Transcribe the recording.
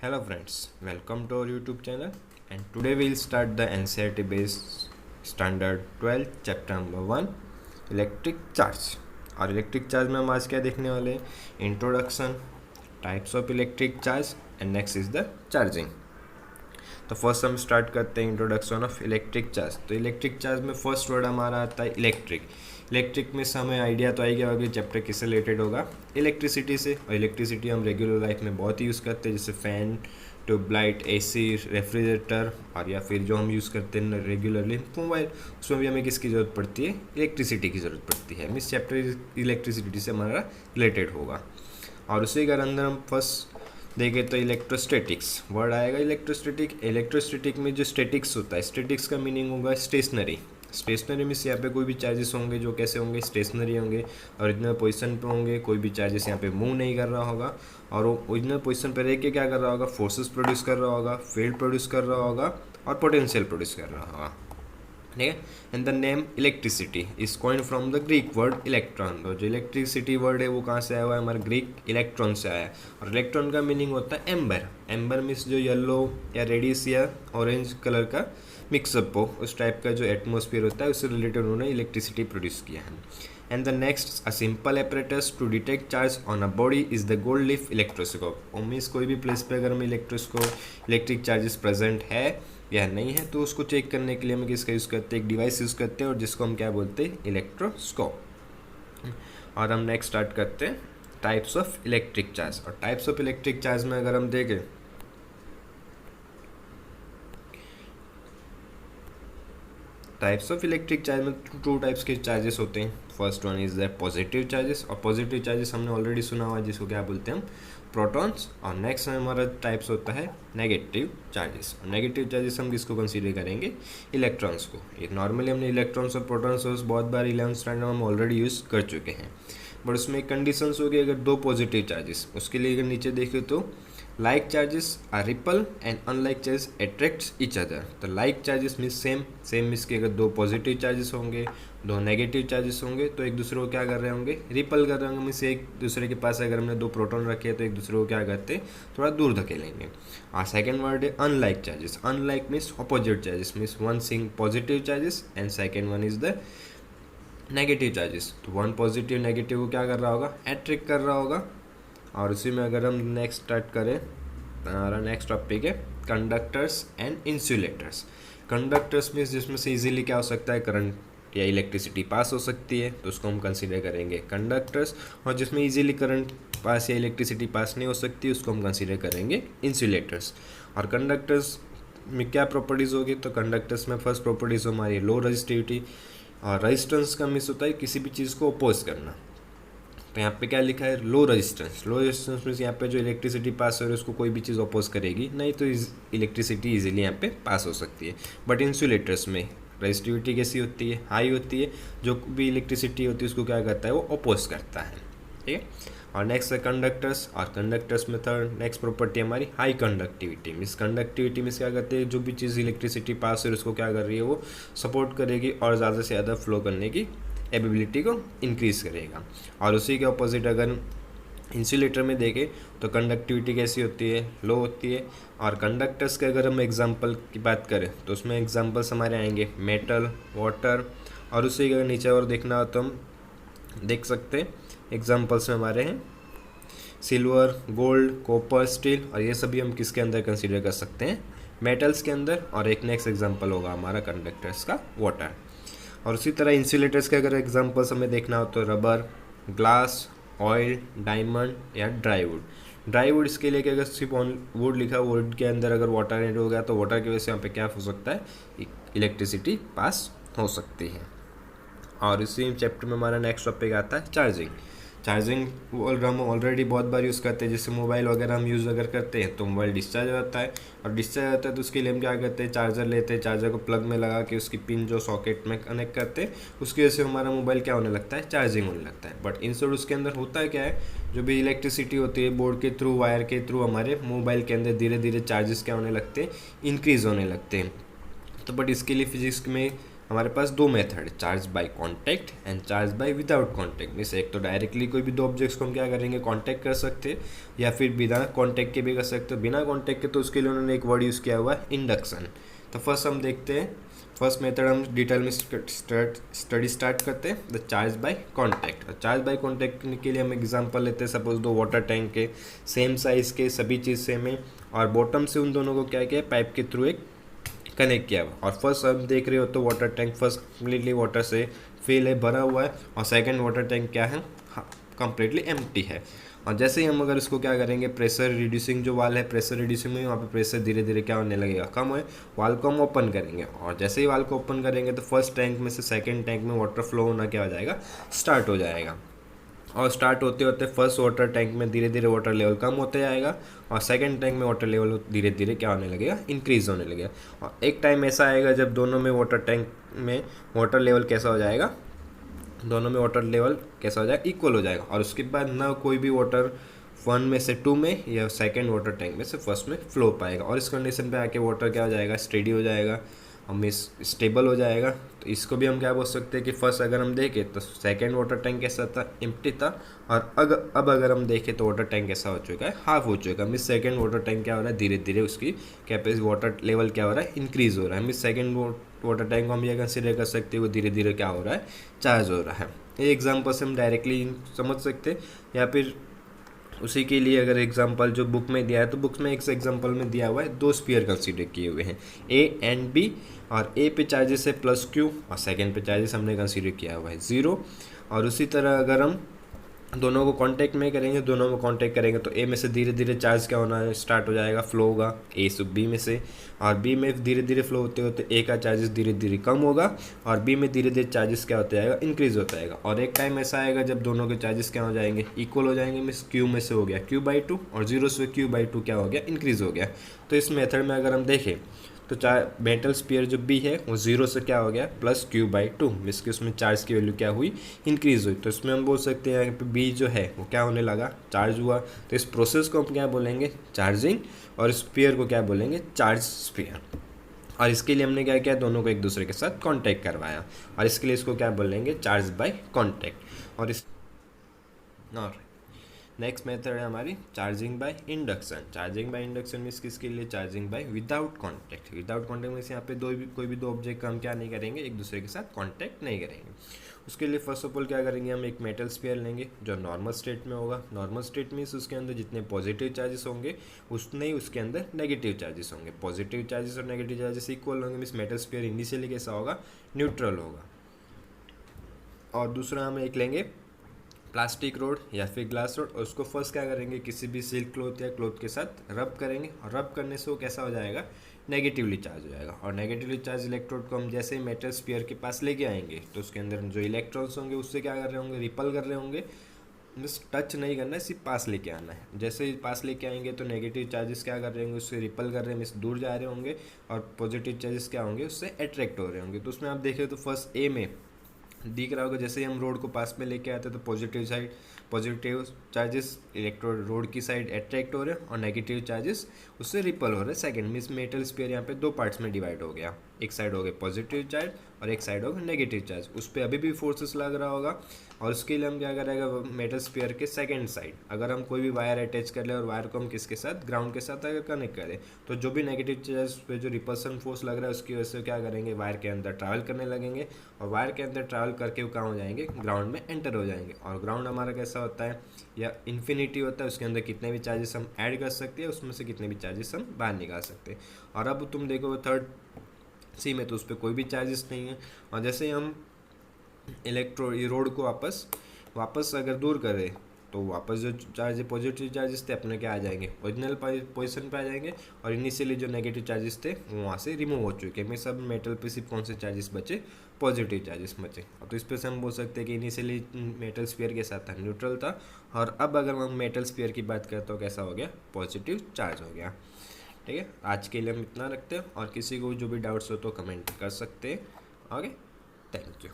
Hello friends, welcome to our YouTube channel and today we'll start the NCERT based standard 12 chapter number 1 electric charge. और electric charge में हम आज क्या देखने वाले हैं, introduction, types of electric charge and next is the charging. तो first हम स्टार्ट करते हैं इंट्रोडक्शन ऑफ इलेक्ट्रिक चार्ज। तो इलेक्ट्रिक चार्ज में फर्स्ट वर्ड हमारा आता है इलेक्ट्रिक। इलेक्ट्रिक में से हमें आइडिया तो आ गया होगा चैप्टर किससे रिलेटेड होगा, इलेक्ट्रिसिटी से। और इलेक्ट्रिसिटी हम रेगुलर लाइफ में बहुत ही यूज़ करते हैं, जैसे फ़ैन, ट्यूबलाइट, एसी, रेफ्रिजरेटर, और या फिर जो हम यूज़ करते हैं रेगुलरली मोबाइल, उसमें भी हमें किसकी ज़रूरत पड़ती है, इलेक्ट्रिसिटी की ज़रूरत पड़ती है। मीन्स चैप्टर इलेक्ट्रिसिटी से हमारा रिलेटेड होगा। और उसी के अंदर हम फर्स्ट देखें तो इलेक्ट्रोस्टैटिक्स वर्ड आएगा। इलेक्ट्रोस्टैटिक, इलेक्ट्रोस्टैटिक में जो स्टैटिक्स होता है, स्टैटिक्स का मीनिंग होगा स्टेशनरी। स्टेशनरी मीन्स यहाँ पे कोई भी चार्जेस होंगे जो कैसे होंगे, स्टेशनरी होंगे, ओरिजिनल पोजीशन पे होंगे। कोई भी चार्जेस यहाँ पे मूव नहीं कर रहा होगा और वो ओरिजिनल पोजीशन पे रह के क्या कर रहा होगा, फोर्सेस प्रोड्यूस कर रहा होगा, फील्ड प्रोड्यूस कर रहा होगा और पोटेंशियल प्रोड्यूस कर रहा होगा। ठीक है। And the name electricity is coined from the Greek word electron. तो जो इलेक्ट्रिसिटी वर्ड है वो कहाँ से आया हुआ है, हमारा ग्रीक इलेक्ट्रॉन से आया है। और इलेक्ट्रॉन का मीनिंग होता है एम्बर। एम्बर मीन्स जो येलो या रेडिश या ऑरेंज कलर का मिक्सअप हो, उस टाइप का जो एटमोसफियर होता है उससे रिलेटेड उन्होंने इलेक्ट्रिसिटी प्रोड्यूस किया है। And the next, a simple apparatus to detect charge on a body is the gold leaf electroscope. Means कोई भी प्लेस पे अगर हमें इलेक्ट्रिक चार्जेस प्रेजेंट है या नहीं है तो उसको चेक करने के लिए हम किसका यूज़ करते हैं, एक डिवाइस यूज़ करते हैं और जिसको हम क्या बोलते हैं, इलेक्ट्रोस्कोप। और हम नेक्स्ट स्टार्ट करते हैं टाइप्स ऑफ इलेक्ट्रिक चार्ज। और टाइप्स ऑफ इलेक्ट्रिक चार्ज में अगर हम देखें, टाइप्स ऑफ इलेक्ट्रिक चार्ज में टू टाइप्स के चार्जेस होते हैं। First one is the positive charges. और पॉजिटिव चार्जेस हमने ऑलरेडी सुना हुआ है जिसको क्या बोलते हैं हम, प्रोटॉन्स। और नेक्स्ट में हमारा टाइप्स होता है नेगेटिव चार्जेस। और नेगेटिव चार्जेस हम किसको कंसीडर करेंगे, इलेक्ट्रॉन्स को। एक नॉर्मली हमने इलेक्ट्रॉन्स और प्रोटॉन्स बहुत बार 11th स्टैंडर्ड में हम ऑलरेडी यूज़ कर चुके हैं। बट उसमें एक कंडीशंस होगी, अगर दो पॉजिटिव चार्जेस, उसके लिए अगर नीचे देखें तो like charges are repel and unlike charges attracts each other. तो like charges means same means कि अगर दो पॉजिटिव चार्जेस होंगे, दो नेगेटिव चार्जेस होंगे तो एक दूसरे को क्या कर रहे होंगे, रिपल कर रहे होंगे। मीन्स एक दूसरे के पास अगर हमने दो प्रोटॉन रखे हैं तो एक दूसरे को क्या करते, थोड़ा दूर धकेलेंगे। और सेकेंड वर्ड है unlike charges. Unlike means opposite charges, means one sing positive charges and second one is the negative charges. तो वन पॉजिटिव नेगेटिव को क्या कर रहा होगा, अट्रैक्ट कर रहा होगा। और उसी में अगर हम नेक्स्ट स्टार्ट करें, हमारा नेक्स्ट टॉपिक है conductors and insulators. Conductors means जिसमें से इजीली क्या हो सकता है, करंट या इलेक्ट्रिसिटी पास हो सकती है, तो उसको हम कंसीडर करेंगे कंडक्टर्स। और जिसमें इजीली करंट पास या इलेक्ट्रिसिटी पास नहीं हो सकती उसको हम कंसीडर करेंगे इंसुलेटर्स। और कंडक्टर्स में क्या प्रॉपर्टीज़ होगी, तो कंडक्टर्स में फर्स्ट प्रॉपर्टीज़ हमारी लो रजिस्टिविटी। और रजिस्टेंस का मीन्स होता है किसी भी चीज़ को अपोज करना। तो यहाँ पे क्या लिखा है, low resistance. Low resistance means यहाँ पे जो इलेक्ट्रिसिटी पास हो रही है उसको कोई भी चीज़ अपोज करेगी नहीं, तो इलेक्ट्रिसिटी इजीली यहाँ पे पास हो सकती है। बट इंसुलेटर्स में रेजिस्टिविटी कैसी होती है, हाई होती है। जो भी इलेक्ट्रिसिटी होती है उसको क्या करता है, वो अपोज करता है। ठीक है। और नेक्स्ट है कंडक्टर्स। और कंडक्टर्स में थर्ड नेक्स्ट प्रॉपर्टी हमारी high conductivity. Means conductivity means क्या करते हैं, जो भी चीज़ इलेक्ट्रिसिटी पास हो रही है उसको क्या कर रही है, वो सपोर्ट करेगी और ज़्यादा से ज़्यादा फ्लो करने की एबिलिटी को इंक्रीज़ करेगा। और उसी के ऑपोजिट अगर इंसुलेटर में देखें तो कंडक्टिविटी कैसी होती है, लो होती है। और कंडक्टर्स के अगर हम एग्जांपल की बात करें तो उसमें एग्जांपल्स हमारे आएंगे मेटल, वाटर। और उसी के अगर नीचे और देखना हो तो हम देख सकते हैं एग्जांपल्स में हमारे हैं सिल्वर, गोल्ड, कॉपर, स्टील। और ये सभी हम किसके अंदर कंसीडर कर सकते हैं, मेटल्स के अंदर। और एक नेक्स्ट एग्जांपल होगा हमारा कंडक्टर्स का वाटर। और उसी तरह इंसुलेटर्स के अगर एग्जांपल्स हमें देखना हो तो रबर, ग्लास, ऑयल, डायमंड या ड्राईवुड। ड्राईवुड इसके लिए कि अगर सिर्फ वुड लिखा, वुड के अंदर अगर वाटर ऐड हो गया तो वाटर की वजह से यहाँ पे क्या हो सकता है, इलेक्ट्रिसिटी पास हो सकती है। और इसी चैप्टर में हमारा नेक्स्ट टॉपिक आता है चार्जिंग। चार्जिंग हम ऑलरेडी बहुत बार यूज़ करते हैं, जैसे मोबाइल वगैरह हम यूज़ अगर करते हैं तो मोबाइल डिस्चार्ज हो जाता है। और डिस्चार्ज होता है तो उसके लिए हम क्या करते हैं, चार्जर लेते हैं, चार्जर को प्लग में लगा के उसकी पिन जो सॉकेट में कनेक्ट करते हैं, उसकी वजह से हमारा मोबाइल क्या होने लगता है, चार्जिंग होने लगता है। बट इंस्टेड उसके अंदर होता है क्या है, जो भी इलेक्ट्रिसिटी होती है बोर्ड के थ्रू, वायर के थ्रू हमारे मोबाइल के अंदर धीरे धीरे चार्जेस क्या होने लगते हैं, इंक्रीज़ होने लगते हैं। तो बट इसके लिए फिजिक्स में हमारे पास दो method, charge by contact and charge by without contact. Means एक तो डायरेक्टली कोई भी दो ऑब्जेक्ट्स को हम क्या करेंगे, कांटेक्ट कर सकते हैं, या फिर बिना कांटेक्ट के भी कर सकते हैं। बिना कांटेक्ट के तो उसके लिए उन्होंने एक वर्ड यूज़ किया हुआ है, इंडक्शन। तो फर्स्ट हम देखते हैं, फर्स्ट मेथड हम डिटेल में स्टडी स्टार्ट करते हैं, द चार्ज बाय कांटेक्ट। और चार्ज बाय कांटेक्ट के लिए हम एग्जांपल लेते हैं, सपोज दो वाटर टैंक के सेम साइज़ के, सभी चीज़ सेम है, और बॉटम से उन दोनों को क्या किया, पाइप के थ्रू एक कनेक्ट किया हुआ। और फर्स्ट हम देख रहे हो तो water tank first completely water से फिल है, भरा हुआ है, और सेकंड वाटर टैंक क्या है, कम्प्लीटली एम्प्टी है। और जैसे ही हम अगर इसको क्या करेंगे, प्रेशर रिड्यूसिंग जो वाल है, प्रेशर रिड्यूसिंग में वहाँ पे प्रेशर धीरे धीरे क्या होने लगेगा, कम है, वाल को हम ओपन करेंगे। और जैसे ही वाल को ओपन करेंगे तो फर्स्ट टैंक में से सेकंड टैंक में वाटर फ्लो होना क्या हो जाएगा, स्टार्ट हो जाएगा। और स्टार्ट होते होते फर्स्ट वाटर टैंक में धीरे धीरे वाटर लेवल कम होते जाएगा, और सेकंड टैंक में वाटर लेवल धीरे धीरे क्या होने लगेगा, इंक्रीज होने लगेगा। और एक टाइम ऐसा आएगा जब दोनों में वाटर टैंक में वाटर लेवल कैसा हो जाएगा, दोनों में वाटर लेवल कैसा हो जाएगा, इक्वल हो जाएगा। और उसके बाद ना कोई भी वाटर 1 में से 2 में या सेकंड वाटर टैंक में से फर्स्ट में फ्लो पाएगा। और इस कंडीशन पे आके वाटर क्या हो जाएगा, स्टेडी हो जाएगा, हम स्टेबल हो जाएगा। तो इसको भी हम क्या बोल सकते हैं कि फर्स्ट अगर हम देखें तो सेकंड वाटर टैंक कैसा था, एम्प्टी था, और अब अगर हम देखें तो वाटर टैंक कैसा हो चुका है, हाफ हो चुका है। मीन्स सेकंड वाटर टैंक क्या हो रहा है, धीरे धीरे उसकी कैपेसिटी वाटर लेवल क्या हो रहा है, इंक्रीज हो रहा है। मीन्स सेकंड वाटर टैंक को हम ये कंसिडर कर सकते हैं वो धीरे धीरे क्या हो रहा है, चार्ज हो रहा है। ये एग्जाम्पल से हम डायरेक्टली समझ सकते हैं, या फिर उसी के लिए अगर एग्जांपल जो बुक में दिया है, तो बुक में एक एग्जांपल में दिया हुआ है, दो स्फीयर कंसीडर किए हुए हैं, ए एंड बी, और ए पे चार्जेस है +q, और सेकंड पे चार्जेस हमने कंसीडर किया हुआ है 0। और उसी तरह अगर हम दोनों को कांटेक्ट में करेंगे, दोनों को कांटेक्ट करेंगे तो ए में से धीरे धीरे चार्ज क्या होना है, स्टार्ट हो जाएगा, फ्लो होगा ए से बी में से, और बी में धीरे धीरे फ्लो होते होते ए का चार्जेस धीरे धीरे कम होगा, और बी में धीरे धीरे चार्जेस क्या होता जाएगा, इंक्रीज होता जाएगा। और एक टाइम ऐसा आएगा जब दोनों के चार्जेस क्या हो जाएंगे, इक्वल हो जाएंगे। मीन्स क्यू में से हो गया q/2, और 0 से q/2 क्या हो गया, इंक्रीज हो गया। तो इस मेथड में अगर हम देखें तो मेटल स्पीयर जो बी है वो 0 से क्या हो गया, +q/2। मीन्स कि उसमें चार्ज की वैल्यू क्या हुई, इंक्रीज हुई। तो इसमें हम बोल सकते हैं यहाँ पे बी जो है वो क्या होने लगा, चार्ज हुआ। तो इस प्रोसेस को हम क्या बोलेंगे, चार्जिंग, और स्पीयर को क्या बोलेंगे, चार्ज स्पीयर। और इसके लिए हमने क्या किया, दोनों को एक दूसरे के साथ कॉन्टैक्ट करवाया, और इसके लिए इसको क्या बोलेंगे, चार्ज बाय कॉन्टैक्ट। और नेक्स्ट मेथड है हमारी charging by induction. Charging by induction means किसके लिए, charging by without contact. Without contact means यहाँ पे कोई भी दो ऑब्जेक्ट का हम क्या नहीं करेंगे, एक दूसरे के साथ कांटेक्ट नहीं करेंगे। उसके लिए फर्स्ट ऑफ ऑल क्या करेंगे, हम एक मेटल स्फीयर लेंगे जो नॉर्मल स्टेट में होगा। नॉर्मल स्टेट मीन्स उसके अंदर जितने पॉजिटिव चार्जेस होंगे उतने ही उसके अंदर नेगेटिव चार्जेस होंगे। पॉजिटिव चार्जेस और नेगेटिव चार्जेस इक्वल होंगे, मीन्स मेटल स्फीयर इनिशियली कैसा होगा, न्यूट्रल होगा। और दूसरा हम एक लेंगे प्लास्टिक रोड या फिर ग्लास रोड, और उसको फर्स्ट क्या करेंगे, किसी भी सिल्क क्लॉथ या क्लॉथ के साथ रब करेंगे, और रब करने से वो कैसा हो जाएगा, नेगेटिवली चार्ज हो जाएगा। और नेगेटिवली चार्ज इलेक्ट्रोड को हम जैसे ही मेटल स्फीयर के पास लेके आएंगे तो उसके अंदर जो इलेक्ट्रॉन्स होंगे उससे क्या कर रहे होंगे, रिपल कर रहे होंगे। मीन्स टच नहीं करना है, सिर्फ पास लेके आना है। जैसे ही पास लेके आएंगे तो नेगेटिव चार्जेस क्या कर रहे होंगे, उससे रिपल कर रहे हैं, मीन्स दूर जा रहे होंगे, और पॉजिटिव चार्जेस क्या होंगे, उससे अट्रैक्ट हो रहे होंगे। तो उसमें आप देखें तो फर्स्ट ए में दिख रहा होगा, जैसे ही हम रोड को पास में लेके आते हैं तो पॉजिटिव चार्जेस इलेक्ट्रोड रोड की साइड अट्रैक्ट हो रहे हैं, और नेगेटिव चार्जेस उससे रिपल हो रहे हैं। सेकंड मीन्स मेटल स्फीयर यहाँ पे दो पार्ट्स में डिवाइड हो गया, एक साइड हो गया पॉजिटिव चार्ज और एक साइड होगा नेगेटिव चार्ज। उस पर अभी भी फोर्सेस लग रहा होगा, और उसके लिए हम क्या करेंगे, मेटल स्फीयर के सेकंड साइड अगर हम कोई भी वायर अटैच कर ले, और वायर को हम किसके साथ, ग्राउंड के साथ अगर कनेक्ट करें, तो जो भी नेगेटिव चार्ज पे जो रिपल्सन फोर्स लग रहा है उसकी वजह से क्या करेंगे, वायर के अंदर ट्रैवल करने लगेंगे, और वायर के अंदर ट्रैवल करके वो कहाँ हो जाएंगे, ग्राउंड में एंटर हो जाएंगे। और ग्राउंड हमारा कैसा होता है, या इन्फिनिटी होता है, उसके अंदर कितने भी चार्जेस हम ऐड कर सकते हैं, उसमें से कितने भी चार्जेस हम बाहर निकाल सकते हैं। और अब तुम देखो थर्ड सी में तो उस पर कोई भी चार्जेस नहीं है। और जैसे ही हम रोड को वापस अगर दूर करें तो वापस जो चार्ज पॉजिटिव चार्जेस थे अपने क्या आ जाएंगे, ओरिजिनल पोजीशन पे आ जाएंगे, और इनिशियली जो नेगेटिव चार्जेस थे वो वहाँ से रिमूव हो चुके हैं। मैं सब मेटल पे सिर्फ कौन से चार्जेस बचे, पॉजिटिव चार्जेस बचे। तो इस पे से हम बोल सकते हैं कि इनिशियली मेटल स्फीयर के साथ था, न्यूट्रल था, और अब अगर हम मेटल स्फीयर की बात करें तो कैसा हो गया, पॉजिटिव चार्ज हो गया। ठीक है, आज के लिए हम इतना रखते हैं, और किसी को जो भी डाउट्स हो तो कमेंट कर सकते हैं। Okay, thank you.